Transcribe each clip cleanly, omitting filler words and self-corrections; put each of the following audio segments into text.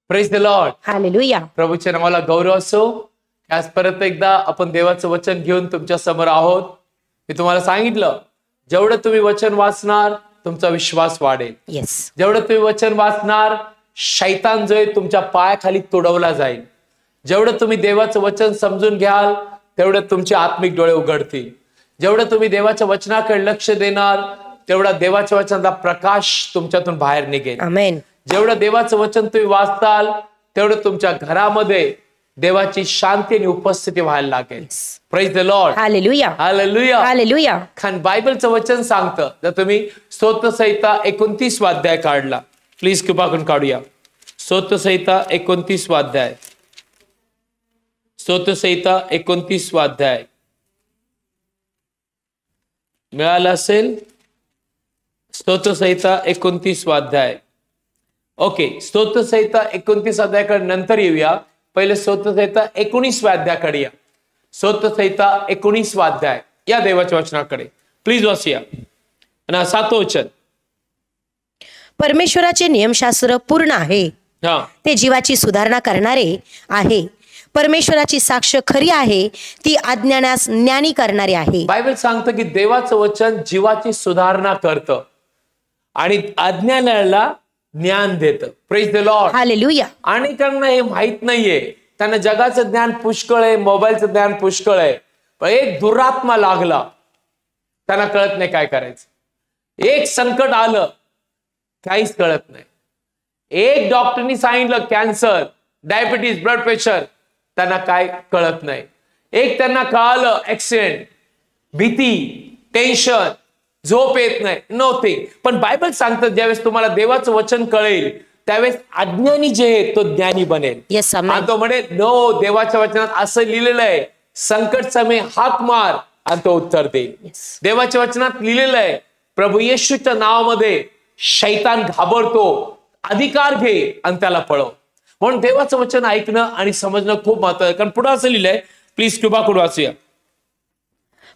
Praise the Lord. Hallelujah. प्रभूच्या नावाला गौरव असो. आज परत एकदा आपण देवाचं वचन घेऊन तुमच्या समोर आहोत. मी तुम्हाला सांगितलं, जेवढं तुम्ही वचन वाचणार तुमचा विश्वास वाढेल. येस. जेवढं तुम्ही वचन वाचणार शैतान जो आहे तुमच्या पायाखाली तुडवला जाईल. जेवढं तुम्ही देवाचं वचन समजून घ्याल तेवढं तुमचे आत्मिक डोळे उघडतील. जेवढं तुम्ही देवाच्या वचनाकडे लक्ष देणार तेवढा देवाच्या वचनाचा प्रकाश तुमच्यातून बाहेर निघेल. आमेन. जेवढं देवाचं वचन तुम्ही वाचताल तेवढं तुमच्या घरामध्ये देवाची शांती आणि उपस्थिती व्हायला लागेल. Praise the Lord. Hallelujah. Hallelujah. Hallelujah. कारण बायबलचं वचन सांगतं, जर तुम्ही स्तोत्रसंहिता 29 अध्याय काढला, प्लीज कृपा करून काढूया. स्तोत्रसंहिता 29 अध्याय. स्तोत्रसंहिता 29 अध्याय मिळाला असेल. स्तोत्रसंहिता 29 अध्याय. ओके, स्तोत्रसंहिता 29 अध्यायाकडे नंतर येऊया. पहिले स्तोत्रसंहिता 19 अध्यायाकडे या. स्तोत्रसंहिता 19 अध्याय या देवाच्या वचनाकडे प्लीज वाचूया. आणि 7 वचन. परमेश्वराचे नियमशास्त्र पूर्ण आहे, ते जीवाची सुधारणा करणारे आहे. परमेश्वराची साक्ष खरी आहे, ती अज्ञानास ज्ञानी करणारी आहे. बायबल सांगतं की देवाचं वचन जीवाची सुधारणा करतं आणि अज्ञानाला ज्ञान देतं. Praise the Lord. हालेलुया. अनेकांना हे माहित नाहीये. त्यांना जगाचं ज्ञान पुष्कळ आहे, मोबाईलचं ज्ञान पुष्कळ आहे, पण एक दुरात्मा लागला त्यांना कळत नाही काय करायचं. एक संकट आलं काहीच कळत नाही. एक डॉक्टरनी सांगितलं कॅन्सर, डायबिटीज, ब्लड प्रेशर, त्यांना काय कळत नाही. एक त्यांना कळालं ऍक्सिडेंट, भीती, टेन्शन, झोप येत नाही, नव्हते. पण बायबल सांगतं ज्यावेळेस तुम्हाला देवाचं वचन कळेल त्यावेळेस अज्ञानी जे आहे तो ज्ञानी बनेल. येस. आणि तो म्हणे नो, देवाच्या वचनात असं लिहिलेलं आहे, संकट समय हाक मार आणि तो उत्तर देईल. देवाच्या वचनात लिहिलेलं आहे प्रभू येशूच्या नावामध्ये शैतान घाबरतो, अधिकार घे आणि त्याला पळव. म्हणून देवाचं वचन ऐकणं आणि समजणं खूप महत्वाचं आहे. कारण पुढे असं लिहिलंय, प्लीज कृपा करून वाचूया.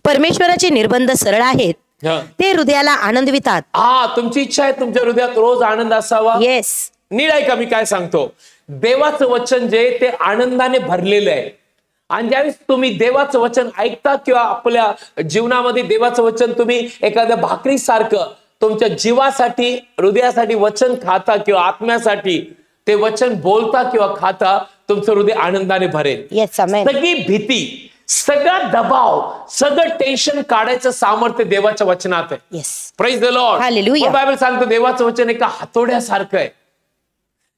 परमेश्वराचे निर्बंध सरळ आहेत, ते हृदयाला आनंदवितात. तुमची इच्छा आहे तुमच्या हृदयात रोज आनंद असावा. येस. नीट ऐका मी काय सांगतो. देवाचं वचन जे ते आनंदाने भरलेलं आहे. आणि ज्यावेळेस तुम्ही देवाचं वचन ऐकता किंवा आपल्या जीवनामध्ये देवाचं वचन तुम्ही एखाद्या भाकरीसारखं तुमच्या जीवासाठी, हृदयासाठी वचन खाता किंवा आत्म्यासाठी ते वचन बोलता किंवा खाता, तुमचं हृदय आनंदाने भरेल. येस. आमेन. सगळी भीती, सगळा दबाव, सगळं टेन्शन काढायचं सामर्थ्य देवाच्या वचनात आहे. Yes. Praise the Lord. Hallelujah. Bible सांगतो देवाचं वचन एका हातोड्यासारखं आहे.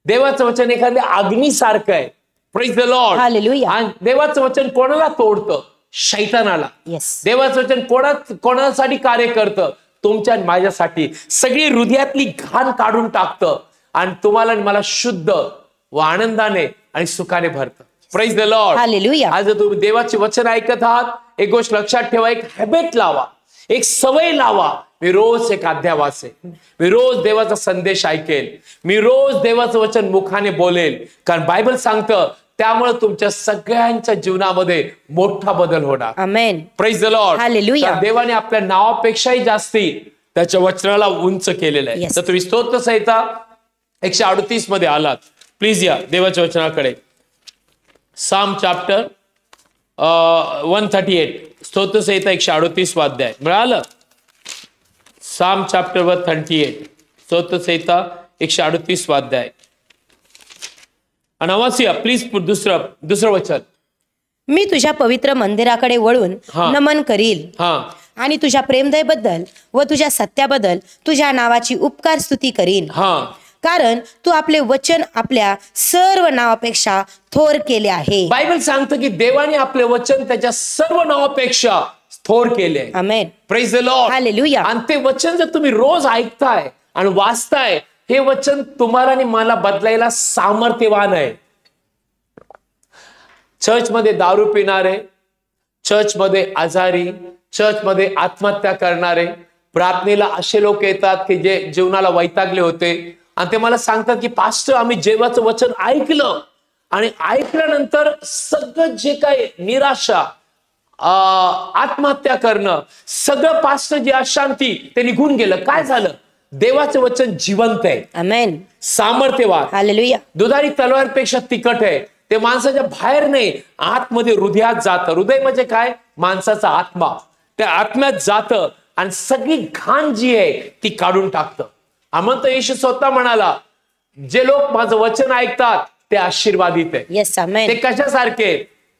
देवाचं वचन एखाद्या अग्नीसारखं आहे. Praise the Lord. हालेलुया. आणि देवाचं वचन कोणाला तोडतं? शैतानाला. येस. देवाचं वचन कोणासाठी कार्य करतं? तुमच्या माझ्यासाठी. सगळी हृदयातली घाण काढून टाकतं आणि तुम्हाला आणि मला शुद्ध व आनंदाने आणि सुखाने भरतं. Praise the Lord. हालेलुया. आज तुम्ही देवाचे वचन ऐकत आहात, एक गोष्ट लक्षात ठेवा, एक हॅबिट लावा, एक सवय लावा. मी रोज एक अध्याय वाचेल, मी रोज देवाचा संदेश ऐकेल, मी रोज देवाचं वचन मुखाने बोलेल. कारण बायबल सांगतं त्यामुळे तुमच्या सगळ्यांच्या जीवनामध्ये मोठा बदल होणार. Amen. Praise the Lord. Hallelujah. देवाने आपल्या नावापेक्षाही जास्ती त्याच्या वचनाला उंच केलेलं आहे. तर तुम्ही स्तोत्रसंहिता 138 मध्ये आलात, प्लीज या देवाच्या वचनाकडे. साम चॅप्टर 138. स्तोत्रसंहिता 138 अध्याय मिळालं. साम चॅप्टर 138. स्तोत्रसंहिता 138 अध्याय. आणि वाचूया प्लीज दुसरं वचन. मी तुझ्या पवित्र मंदिराकडे वळून नमन करील आणि तुझ्या प्रेमदयेबद्दल व तुझ्या सत्याबद्दल तुझ्या नावाची उपकार स्तुती करीन. कारण तू आपले वचन आपल्या सर्व नावापेक्षा थोर केले आहे. बायबल सांगतं की देवाने आपले वचन त्याच्या सर्व नावापेक्षा थोर केले. Amen. Praise the Lord. Hallelujah. आणि ते वचन जर तुम्ही रोज ऐकताय आणि वाचताय, हे वचन तुम्हाला आणि मला बदलायला सामर्थ्यवान आहे. चर्चमध्ये दारू पिणारे, चर्चमध्ये आजारी, चर्चमध्ये आत्महत्या करणारे, प्रार्थनेला असे लोक येतात की जे जीवनाला वैतागले होते आणि ते मला सांगतात की पास्टर आम्ही देवाचं वचन ऐकलं आणि ऐकल्यानंतर सगळं जे काही निराशा, आत्महत्या करणं, सगळं पास्टर जी अशांती ते निघून गेलं. काय झालं? देवाचं वचन जिवंत आहे, आमेन, सामर्थ्यवान, हालेलुया, दुधारी तलवारपेक्षा तिखट आहे. ते माणसाच्या बाहेर नाही, आतमध्ये हृदयात जातं. हृदय म्हणजे काय? माणसाचा आत्मा. त्या आत्म्यात जातं आणि सगळी घाण जी आहे ती काढून टाकतं. म्हणतो येशू स्वतः म्हणाला, जे लोक माझं वचन ऐकतात ते आशीर्वादित आहे. येस, आमेन. ते कशासारखे?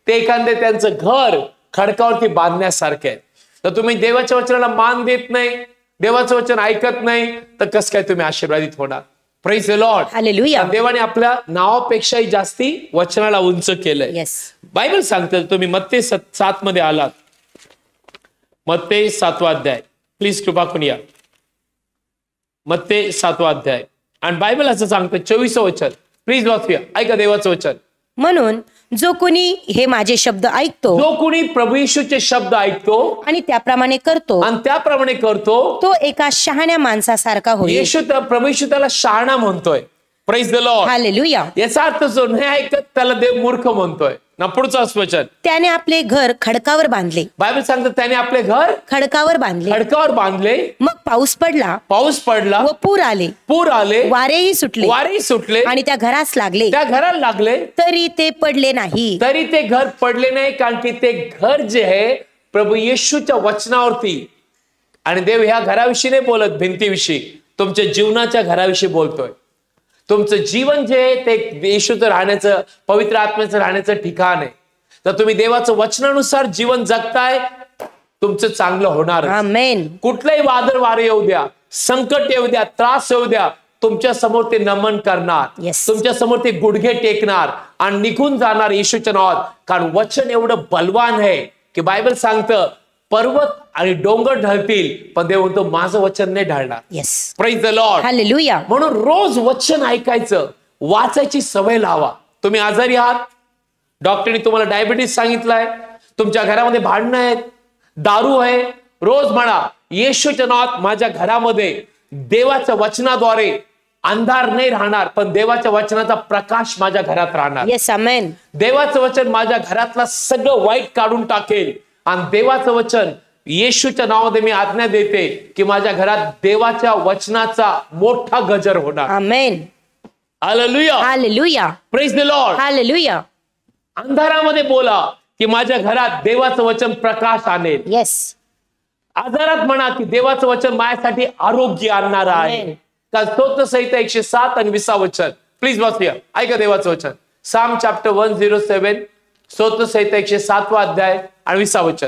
ते एखादे त्यांचं घर खडकावरती बांधण्यासारखे. तर तुम्ही देवाच्या वचनाला मान देत नाही, देवाचं वचन ऐकत नाही, तर कसं काय तुम्ही आशीर्वादित होणार? Praise the Lord, hallelujah. देवाने आपल्या नावापेक्षाही जास्ती वचनाला उंच केलंय. येस, बायबल सांगते, तुम्ही मत्ते 7 मध्ये आलात, मत्ते 7वा अध्याय, प्लीज कृपा करून या. मत्ते 7वा अध्याय आणि बायबल असं सांगतं 24वं वचन, प्लीज वाचूया. ऐका देवाचं वचन. म्हणून जो कोणी हे माझे शब्द ऐकतो, जो कोणी प्रभू येशूचे शब्द ऐकतो आणि त्याप्रमाणे करतो, आणि त्याप्रमाणे करतो, तो एका शहाण्या माणसासारखा होईल. प्रभू येशू त्याला शहाणा म्हणतोय. Praise the Lord, hallelujah. याचा अर्थ जो नाही ऐकत त्याला देव मूर्ख म्हणतोय ना. पुढचं वचन, त्याने आपले घर खडकावर बांधले. बायबल सांगतं त्याने आपले घर खडकावर बांधले. खडकावर बांधले. मग पाऊस पडला, पाऊस पडला, व पूर आले, वारेही सुटले, आणि त्या घरास लागले, त्या घराला लागले, तरी ते पडले नाही. तरी ते घर पडले नाही, कारण की ते घर जे आहे प्रभू येशूच्या वचनावरती. आणि देव ह्या घराविषयी नाही बोलत भिंतीविषयी, तुमच्या जीवनाच्या घराविषयी बोलतोय. तुमचं जीवन जे आहे ते येशूचं राहण्याचं, पवित्र आत्म्याचं राहण्याचं ठिकाण आहे. तर तुम्ही देवाचं वचनानुसार जीवन जगताय, तुमचं चांगलं होणार. आमेन. कुठलंही वादळ वारे येऊ द्या, संकट येऊ द्या, त्रास येऊ द्या, तुमच्या समोर ते नमन करणार. Yes. तुमच्या समोर ते गुडघे टेकणार आणि निघून जाणार येशूच्या नावात. कारण वचन एवढं बलवान आहे की बायबल सांगतं पर्वत आणि डोंगर ढळतील, पण देव म्हणतो माझं वचन नाही ढळणार. Yes, praise the Lord, hallelujah. म्हणून रोज वचन ऐकायचं, वाचायची सवय लावा. तुम्ही आजारी आहात, डॉक्टरने तुम्हाला डायबिटीस सांगितलंय, तुमच्या घरामध्ये भांडणं आहेत, दारू आहे, रोज म्हणा येशूच्या नावात माझ्या घरामध्ये देवाच्या वचनाद्वारे अंधार नाही राहणार, पण देवाच्या वचनाचा प्रकाश माझ्या घरात राहणार. येस, आमेन. देवाचं वचन माझ्या घरातला सगळं वाईट काढून टाकेल. आणि देवाचं वचन येशूच्या नावामध्ये मी आज्ञा देते की माझ्या घरात देवाच्या वचनाचा मोठा गजर होणार. Amen, hallelujah, hallelujah, praise the Lord. Hallelujah. अंधारामध्ये बोला की माझ्या घरात देवाचं वचन प्रकाश आणेल. येस, आजारात म्हणा की देवाचं वचन माझ्यासाठी आरोग्य आणणार आहे. कारण स्तोत्र संहिता 107 आणि 20 वचन, प्लीज वाचूया. ऐका देवाचं वचन. साम चॅप्टर 107, स्तोत्र संहिता 107 अध्याय आणि 20 वचन,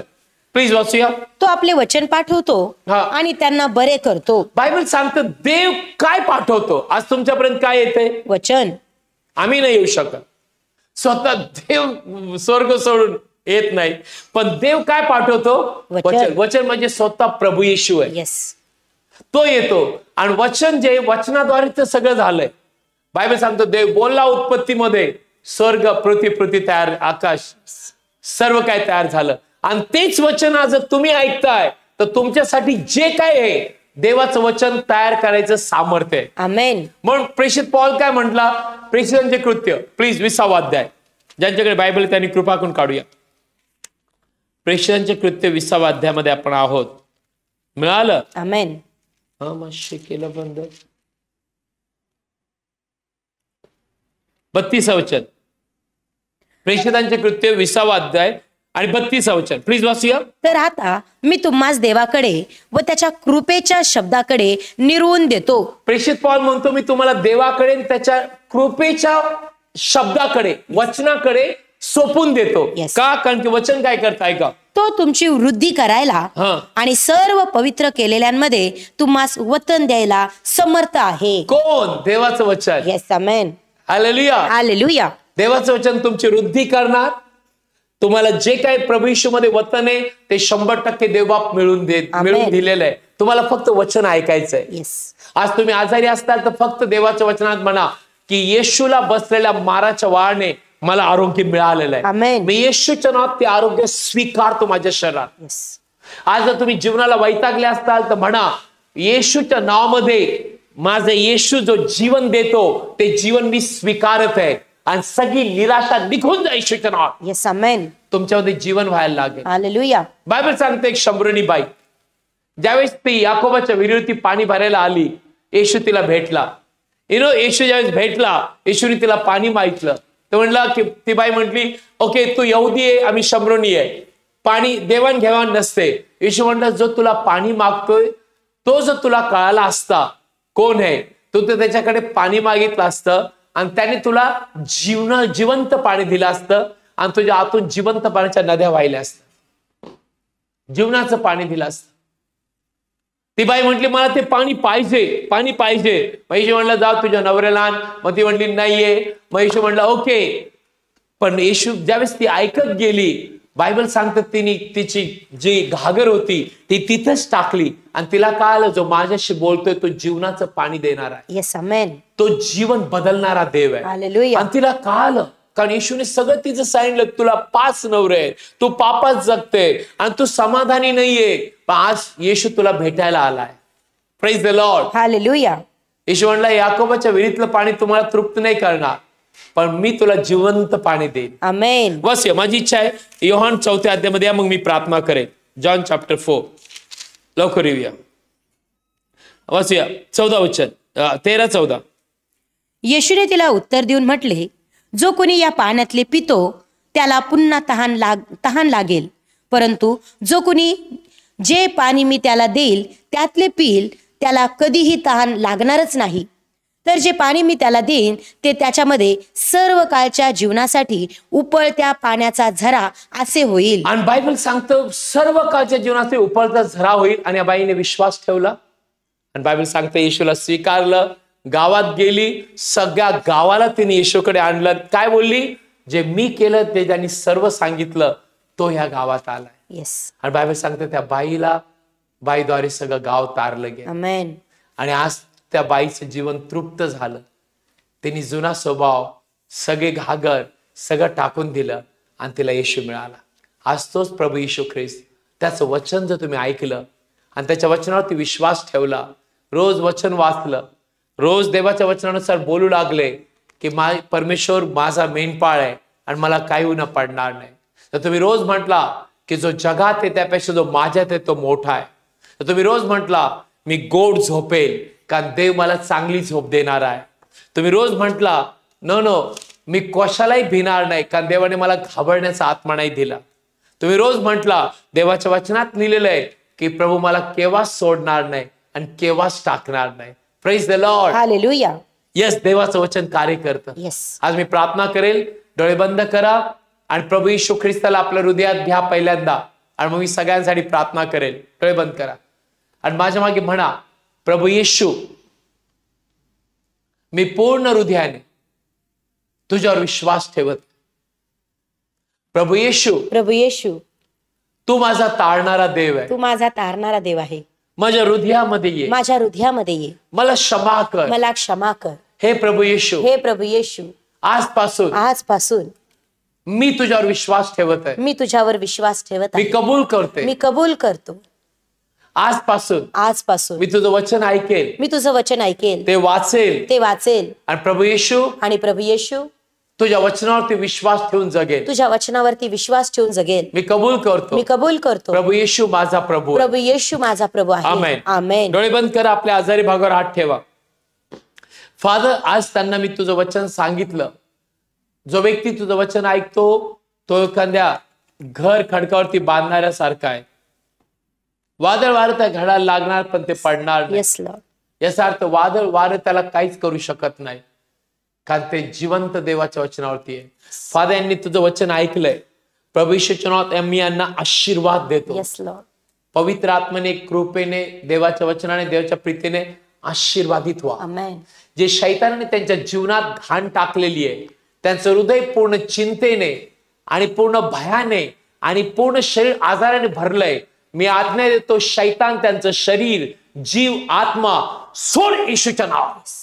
प्लीज वाचूया. तो आपले वचन पाठवतो आणि त्यांना बरे करतो. बायबल सांगतं देव काय पाठवतो. आज तुमच्यापर्यंत काय येते? वचन. आम्ही नाही येऊ शकत, स्वतः देव स्वर्ग सोडून येत नाही, पण देव काय पाठवतो? वचन. वचन म्हणजे स्वतः प्रभू येशू आहे. येस, तो येतो आणि वचन जे वचनाद्वारे ते सगळं झालंय. बायबल सांगतो देव बोलला उत्पत्तीमध्ये, स्वर्ग पृथ्वी तयार, आकाश सर्व काय तयार झालं. आणि तेच वचन आज तुम्ही ऐकताय, तर तुमच्यासाठी जे काय आहे देवाचं वचन तयार करायचं सामर्थ्य आहे. आमेन. म्हणून प्रेषित पौल काय म्हटला? प्रेषितांचे कृत्य, प्लीज 20 अध्याय, ज्यांच्याकडे बायबल त्यांनी कृपा करून काढूया. प्रेषितांचे कृत्य 20 अध्यायामध्ये आपण आहोत. मिळालं? आमेन. केलं बंद. 32 वचन, प्रेषितांचे कृत्य 20 अध्याय आणि 32 वचन, प्लीज वाचूया. तर आता मी तुम्हास देवाकडे व त्याच्या कृपेच्या शब्दाकडे निरवून देतो. प्रेषित पौल म्हणतो मी तुम्हाला देवाकडे त्याच्या कृपेच्या शब्दाकडे, वचनाकडे सोपून देतो. Yes. का? कारण की वचन काय करताय का? तो तुमची वृद्धी करायला आणि सर्व पवित्र केलेल्यांमध्ये तुम्हास वतन द्यायला समर्थ आहे. कोण? देवाचं वचन. Yes, amen. Hallelujah, hallelujah. देवाचं वचन तुमची वृद्धी करणार. तुम्हाला जे काही प्रभू येशूमध्ये वतन आहे ते 100% देवबाप मिळून दिलेलं आहे. तुम्हाला फक्त वचन ऐकायचंय. येस. आज तुम्ही आजारी असताल तर फक्त देवाच्या वचनात म्हणा की येशूला बसलेल्या माराच्या वाळाने मला आरोग्य मिळालेलं आहे. आमेन. मी येशूच्या नावात ते आरोग्य स्वीकारतो माझ्या शरीरात. येस. आज जर तुम्ही जीवनाला वैतागले असताल तर म्हणा येशूच्या नावामध्ये माझं येशू जो जीवन देतो ते जीवन मी स्वीकारत आहे आणि सगळी निराशा निघून जा येशूच्या नावात. येस, आमेन. तुमच्यामध्ये जीवन व्हायला लागेल. हालेलुया. बायबल सांगते एक शंभरणी बाई ज्यावेळेस ती याकोबाच्या विहिरीवरती पाणी भरायला आली येशू तिला भेटला. येशू ज्यावेळेस भेटला, येशूने तिला पाणी मागितलं. तर म्हणला की ती बाई म्हटली, ओके तू यहुदी आहे, आम्ही शमरोनी आहे, पाणी देवाणघेवाण नसते. येशू म्हणला, जो तुला पाणी मागतोय तो जर तुला कळाला असता कोण आहे, तू तर त्याच्याकडे पाणी मागितलं असतं आणि त्याने तुला जिवंत पाणी दिलं असतं आणि तुझ्या आतून जिवंत पाण्याच्या नद्या वाहिल्या असत्या, जीवनाचं पाणी दिलं असतं. ती बाई म्हटली, मला ते पाणी पाहिजे, पाणी पाहिजे. मग येशू म्हणला, जा तुझ्या नवऱ्याला आण. मग ती म्हटली, नाहीये. मग येशू म्हणला, ओके. पण येशू ज्यावेळेस ती ऐकत गेली, बायबल सांगतात तिने तिची जी घागर होती ती तिथंच टाकली आणि तिला कळालं, जो माझ्याशी बोलतोय तो जीवनाचं पाणी देणार आहे. येस, आमेन. तो जीवन बदलणारा देव आहे. हालेलुया. आणि तिला कळालं, कारण येशूने सगळं तिचं सांगितलं, तुला 5 नवरे आहेत, तू पापात जगते आणि तू समाधानी नाहीये, पण आज येशू तुला भेटायला आलाय. Praise the Lord. हालेलुया. येशू म्हणला, याकोबाच्या विहिरीतलं पाणी तुम्हाला तृप्त नाही करणार, पण मी तुला जिवंत पाणी देईन. आमेन. बस माझी इच्छा आहे, योहान 4 अध्यायामध्ये मग मी प्रार्थना करेन. जॉन चॅप्टर 4 लवकर येऊया. वाचूया 14 वचन, 13-14. येशूने तिला उत्तर देऊन म्हटले, जो कोणी या पाण्यातले पितो त्याला पुन्हा तहान लागेल, परंतु जो कोणी जे पाणी मी त्याला देईल त्यातले पिईल त्याला कधीही तहान लागणारच नाही. तर जे पाणी मी त्याला देईन ते त्याच्यामध्ये सर्व काळच्या जीवनासाठी उपळत्या पाण्याचा झरा असे होईल. आणि बायबल सांगतं सर्व काळच्या जीवनासाठी उपळता झरा होईल. आणि या बाईने विश्वास ठेवला आणि बायबल सांगतं येशूला स्वीकारलं, गावात गेली, सगळ्या गावाला तिने येशूकडे आणलं. काय बोलली, जे मी केलं ते त्यांनी सर्व सांगितलं तो ह्या गावात आलाय. येस. आणि बायबल सांगतं त्या बाईद्वारे सगळं गाव तारलं गेलं. आमेन. आणि आज त्या बाईचं जीवन तृप्त झालं. तिने जुना स्वभाव, सगळे घागर सगळं टाकून दिलं आणि तिला येशू मिळाला. आज तोच प्रभू येशू ख्रिस्त, त्याचं वचन जर तुम्ही ऐकलं आणि त्याच्या वचनावरती विश्वास ठेवला, रोज वचन वाचलं, रोज देवाच्या वचनानुसार बोलू लागले की परमेश्वर माझा मेंढपाळ आहे आणि मला काही उन्हा पडणार नाही. तर तुम्ही रोज म्हटला की जो जगात आहे त्यापेक्षा जो माझ्यात आहे तो मोठा आहे. तर तुम्ही रोज म्हटला मी गोड झोपेल कारण देव मला चांगली झोप देणार आहे. तुम्ही रोज म्हटला नो मी कशालाही भिणार नाही कारण देवाने मला घाबरण्याचा आत्मा नाही दिला. तुम्ही रोज म्हटला देवाच्या वचनात लिहिलेलं आहे की प्रभू मला केव्हाच सोडणार नाही आणि केव्हाच टाकणार नाही. Praise the Lord. Hallelujah. Yes, देवाचं वचन कार्य करतं. येस. आज मी प्रार्थना करेल, डोळे बंद करा आणि प्रभू येशू ख्रिस्ताला आपल्या हृदयात घ्या पहिल्यांदा आणि मग मी सगळ्यांसाठी प्रार्थना करेल. डोळे बंद करा आणि माझ्या मागे म्हणा, प्रभू येशू मी पूर्ण हृदयाने तुझ्यावर विश्वास ठेवत. प्रभू येशू तू माझा तारणारा देव आहे. तू माझा तारणारा देव आहे. माझ्या हृदयामध्ये ये. माझ्या हृदयामध्ये ये. मला क्षमा कर. मला क्षमा कर. हे प्रभू येशू आजपासून मी तुझ्यावर विश्वास ठेवत आहे. मी तुझ्यावर विश्वास ठेवत मी आहे. कबूल करतो. आजपासून मी तुझं वचन ऐकेल. मी तुझं वचन ऐकेल. ते वाचेल. आणि प्रभू येशू तुझ्या वचनावरती विश्वास ठेवून जगेल. तुझ्या वचनावरती विश्वास ठेवून जगेल. मी कबूल करतो. प्रभू येशू माझा प्रभू आहे. आमेन. आमेन. डोळे बंद करा, आपल्या आजारी भागावर हात ठेवा. फादर, आज त्यांना मी तुझं वचन सांगितलं. जो व्यक्ती तुझं वचन ऐकतो तो एखाद्या घर खडकावरती बांधणाऱ्यासारखा आहे. वादळ वारं त्या घडाला लागणार पण ते पडणार नाही. याचा अर्थ वादळ वारं त्याला काहीच करू शकत नाही कारण ते जिवंत देवाच्या वचनावरती आहे. फादर, यांनी तुझं वचन ऐकलंय. प्रभू येशूच्या नावात मी यांना आशीर्वाद देतो. पवित्र आत्म्याने, कृपेने, देवाच्या वचनाने, देवाच्या प्रीतीने आशीर्वादित व्हा. जे शैतानाने त्यांच्या जीवनात घाण टाकलेली आहे, त्यांचं हृदय पूर्ण चिंतेने आणि पूर्ण भयाने आणि पूर्ण शरीर आजाराने भरलंय, मी आज्ञा देतो शैतान त्यांचं शरीर, जीव, आत्मा सोड येशूच्या नावात.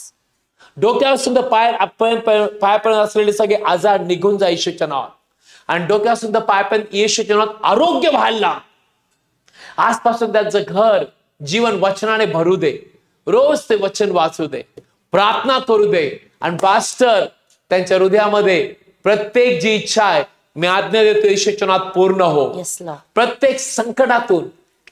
डोक्यावर सुद्धा पायापर्यंत असलेले सगळे आजार निघून जा येशूच्या नावात. आणि डोक्यावर सुद्धा पायापर्यंत येशूच्या नावात आरोग्य व्हायला. आजपासून त्यांचं घर, जीवन वचनाने भरू दे. रोज ते वचन वाचू दे, प्रार्थना करू दे. आणि पास्टर, त्यांच्या हृदयामध्ये प्रत्येक जी इच्छा आहे मी आज्ञा देतो येशूच्या नावात पूर्ण हो. प्रत्येक संकटातून,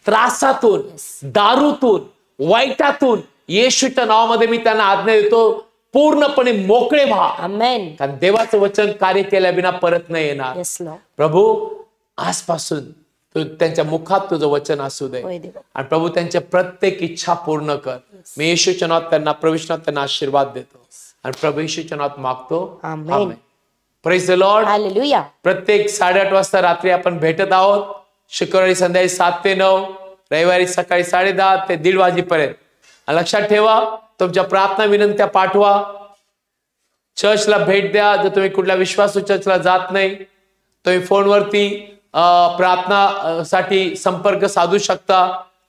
त्रासातून, दारूतून, वाईटातून येशूच्या नावामध्ये मी त्यांना आज्ञा देतो, पूर्णपणे मोकळे व्हा. आमेन. कारण देवाचं वचन कार्य केल्या विना परत नाही येणार. Yes Lord. प्रभू आजपासून तू त्यांच्या मुखात तुझं वचन असू दे, होय देवा. आणि प्रभू त्यांच्या प्रत्येक इच्छा पूर्ण कर. मी येशूच्या नावात त्यांना, प्रभूच्या त्यांना आशीर्वाद देतो आणि प्रभू येशूच्या नावात मागतो. Amen. Praise the Lord. Hallelujah. प्रत्येक 8:30 वाजता रात्री आपण भेटत आहोत. शुक्रवारी संध्याकाळी 7 ते 9, रविवारी सकाळी 10:30 ते 1:30 वाजेपर्यंत. आणि लक्षात ठेवा, तुमच्या प्रार्थना विनंत्या पाठवा. चर्चला भेट द्या. जर तुम्ही कुठल्या विश्वासू चर्चला जात नाही, तुम्ही फोनवरती प्रार्थना साठी संपर्क साधू शकता.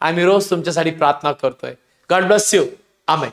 आम्ही रोज तुमच्यासाठी प्रार्थना करतोय. God bless you. आमेन.